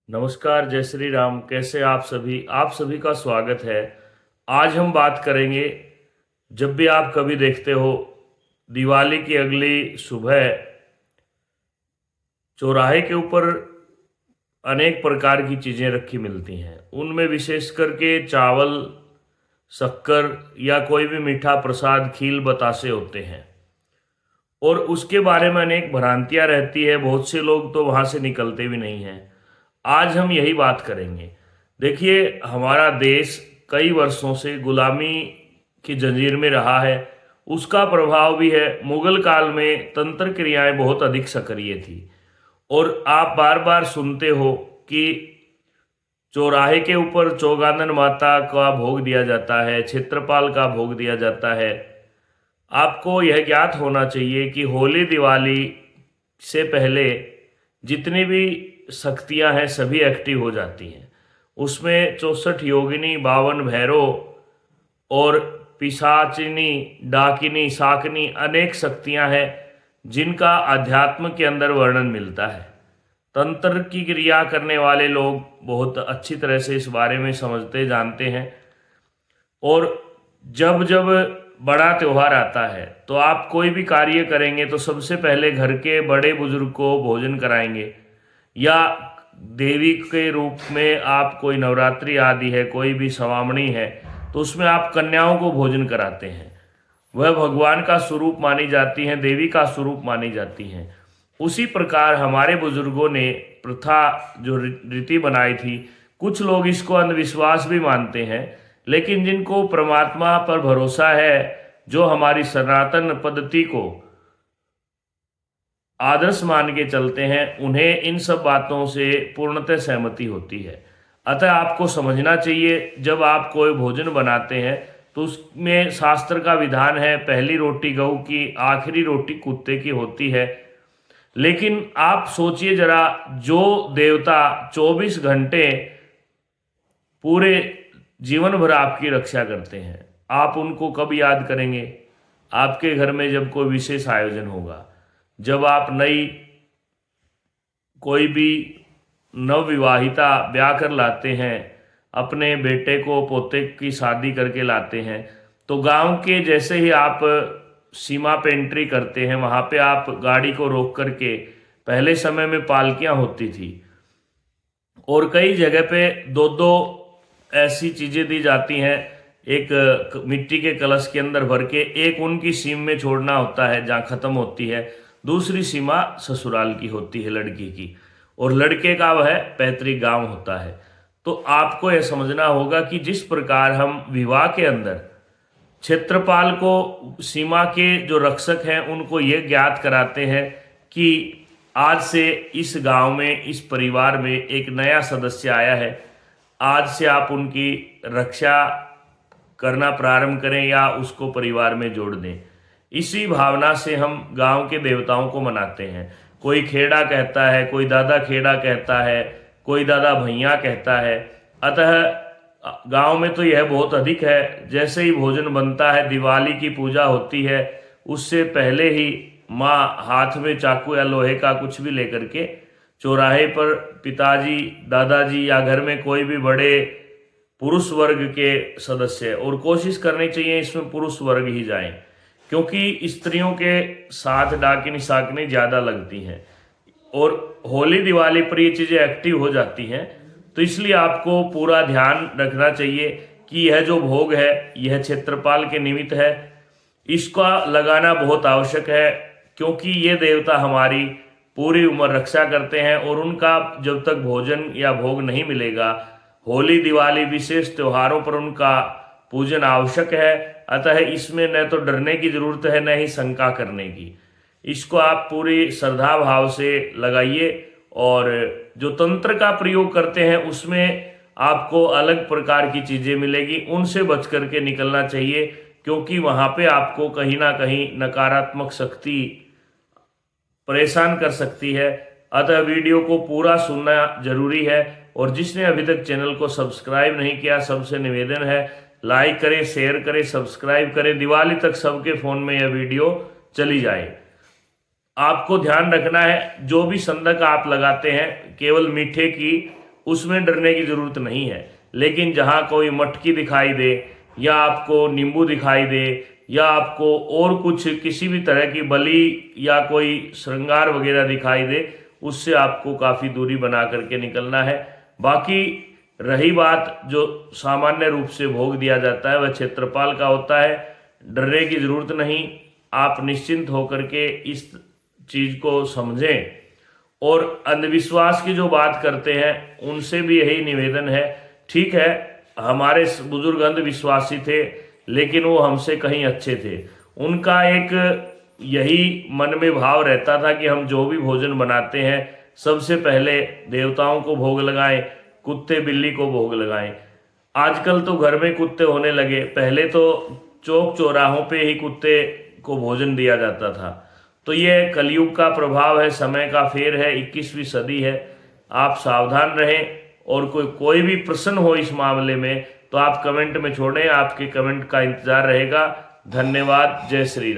नमस्कार, जय श्री राम। कैसे आप सभी का स्वागत है। आज हम बात करेंगे, जब भी आप कभी देखते हो दिवाली की अगली सुबह चौराहे के ऊपर अनेक प्रकार की चीज़ें रखी मिलती हैं। उनमें विशेष करके चावल, शक्कर या कोई भी मीठा प्रसाद, खील, बतासे होते हैं और उसके बारे में अनेक भ्रांतियां रहती है। बहुत से लोग तो वहाँ से निकलते भी नहीं हैं। आज हम यही बात करेंगे। देखिए, हमारा देश कई वर्षों से गुलामी की जंजीर में रहा है। उसका प्रभाव भी है। मुगल काल में तंत्र क्रियाएं बहुत अधिक सक्रिय थी और आप बार बार सुनते हो कि चौराहे के ऊपर चौगानन माता का भोग दिया जाता है, क्षेत्रपाल का भोग दिया जाता है। आपको यह ज्ञात होना चाहिए कि होली दिवाली से पहले जितनी भी शक्तियां हैं सभी एक्टिव हो जाती हैं। उसमें 64 योगिनी, 52 भैरव और पिशाचिनी, डाकिनी, शाकनी अनेक शक्तियां हैं जिनका अध्यात्म के अंदर वर्णन मिलता है। तंत्र की क्रिया करने वाले लोग बहुत अच्छी तरह से इस बारे में समझते जानते हैं। और जब जब बड़ा त्योहार आता है तो आप कोई भी कार्य करेंगे तो सबसे पहले घर के बड़े बुजुर्ग को भोजन कराएंगे, या देवी के रूप में आप कोई नवरात्रि आदि है, कोई भी सवामणी है तो उसमें आप कन्याओं को भोजन कराते हैं। वह भगवान का स्वरूप मानी जाती हैं, देवी का स्वरूप मानी जाती हैं। उसी प्रकार हमारे बुजुर्गों ने प्रथा जो रीति बनाई थी, कुछ लोग इसको अंधविश्वास भी मानते हैं, लेकिन जिनको परमात्मा पर भरोसा है, जो हमारी सनातन पद्धति को आदर्श मान के चलते हैं, उन्हें इन सब बातों से पूर्णतः सहमति होती है। अतः आपको समझना चाहिए, जब आप कोई भोजन बनाते हैं तो उसमें शास्त्र का विधान है, पहली रोटी गऊ की, आखिरी रोटी कुत्ते की होती है। लेकिन आप सोचिए जरा, जो देवता 24 घंटे पूरे जीवन भर आपकी रक्षा करते हैं, आप उनको कब याद करेंगे? आपके घर में जब कोई विशेष आयोजन होगा, जब आप नई कोई भी नवविवाहिता ब्याह कर लाते हैं, अपने बेटे को पोते की शादी करके लाते हैं, तो गांव के जैसे ही आप सीमा पे एंट्री करते हैं, वहाँ पे आप गाड़ी को रोक करके, पहले समय में पालकियाँ होती थी और कई जगह पे दो दो ऐसी चीज़ें दी जाती हैं, एक मिट्टी के कलश के अंदर भर के, एक उनकी सीम में छोड़ना होता है जहाँ ख़त्म होती है, दूसरी सीमा ससुराल की होती है लड़की की, और लड़के का वह पैतृक गांव होता है। तो आपको यह समझना होगा कि जिस प्रकार हम विवाह के अंदर क्षेत्रपाल को, सीमा के जो रक्षक हैं, उनको ये ज्ञात कराते हैं कि आज से इस गांव में, इस परिवार में एक नया सदस्य आया है, आज से आप उनकी रक्षा करना प्रारंभ करें या उसको परिवार में जोड़ दें। इसी भावना से हम गांव के देवताओं को मनाते हैं। कोई खेड़ा कहता है, कोई दादा खेड़ा कहता है, कोई दादा भैया कहता है। अतः गांव में तो यह बहुत अधिक है। जैसे ही भोजन बनता है, दिवाली की पूजा होती है, उससे पहले ही माँ हाथ में चाकू या लोहे का कुछ भी लेकर के चौराहे पर पिताजी, दादाजी या घर में कोई भी बड़े पुरुष वर्ग के सदस्य, और कोशिश करनी चाहिए इसमें पुरुष वर्ग ही जाएं, क्योंकि स्त्रियों के साथ डाकिनी साकिनी ज़्यादा लगती हैं और होली दिवाली पर ये चीज़ें एक्टिव हो जाती हैं। तो इसलिए आपको पूरा ध्यान रखना चाहिए कि यह जो भोग है, यह क्षेत्रपाल के निमित्त है, इसका लगाना बहुत आवश्यक है, क्योंकि ये देवता हमारी पूरी उम्र रक्षा करते हैं और उनका जब तक भोजन या भोग नहीं मिलेगा, होली दिवाली विशेष त्योहारों पर उनका पूजन आवश्यक है। अतः इसमें न तो डरने की जरूरत है, न ही शंका करने की। इसको आप पूरी श्रद्धा भाव से लगाइए। और जो तंत्र का प्रयोग करते हैं उसमें आपको अलग प्रकार की चीज़ें मिलेगी, उनसे बच करके निकलना चाहिए, क्योंकि वहाँ पे आपको कहीं ना कहीं नकारात्मक शक्ति परेशान कर सकती है। अतः वीडियो को पूरा सुनना जरूरी है। और जिसने अभी तक चैनल को सब्सक्राइब नहीं किया, सबसे निवेदन है, लाइक करें, शेयर करें, सब्सक्राइब करें। दिवाली तक सबके फ़ोन में यह वीडियो चली जाए। आपको ध्यान रखना है, जो भी संदक आप लगाते हैं केवल मीठे की, उसमें डरने की ज़रूरत नहीं है। लेकिन जहाँ कोई मटकी दिखाई दे, या आपको नींबू दिखाई दे, या आपको और कुछ किसी भी तरह की बलि या कोई श्रृंगार वगैरह दिखाई दे, उससे आपको काफ़ी दूरी बना करके निकलना है। बाकी रही बात जो सामान्य रूप से भोग दिया जाता है, वह क्षेत्रपाल का होता है। डरने की ज़रूरत नहीं, आप निश्चिंत होकर के इस चीज़ को समझें। और अंधविश्वास की जो बात करते हैं, उनसे भी यही निवेदन है। ठीक है, हमारे बुजुर्ग अंधविश्वासी थे, लेकिन वो हमसे कहीं अच्छे थे। उनका एक यही मन में भाव रहता था कि हम जो भी भोजन बनाते हैं, सबसे पहले देवताओं को भोग लगाएं, कुत्ते बिल्ली को भोग लगाएं। आजकल तो घर में कुत्ते होने लगे, पहले तो चौक चौराहों पे ही कुत्ते को भोजन दिया जाता था। तो ये कलयुग का प्रभाव है, समय का फेर है, 21वीं सदी है। आप सावधान रहें। और कोई भी प्रश्न हो इस मामले में तो आप कमेंट में छोड़ें, आपके कमेंट का इंतजार रहेगा। धन्यवाद। जय श्री राम।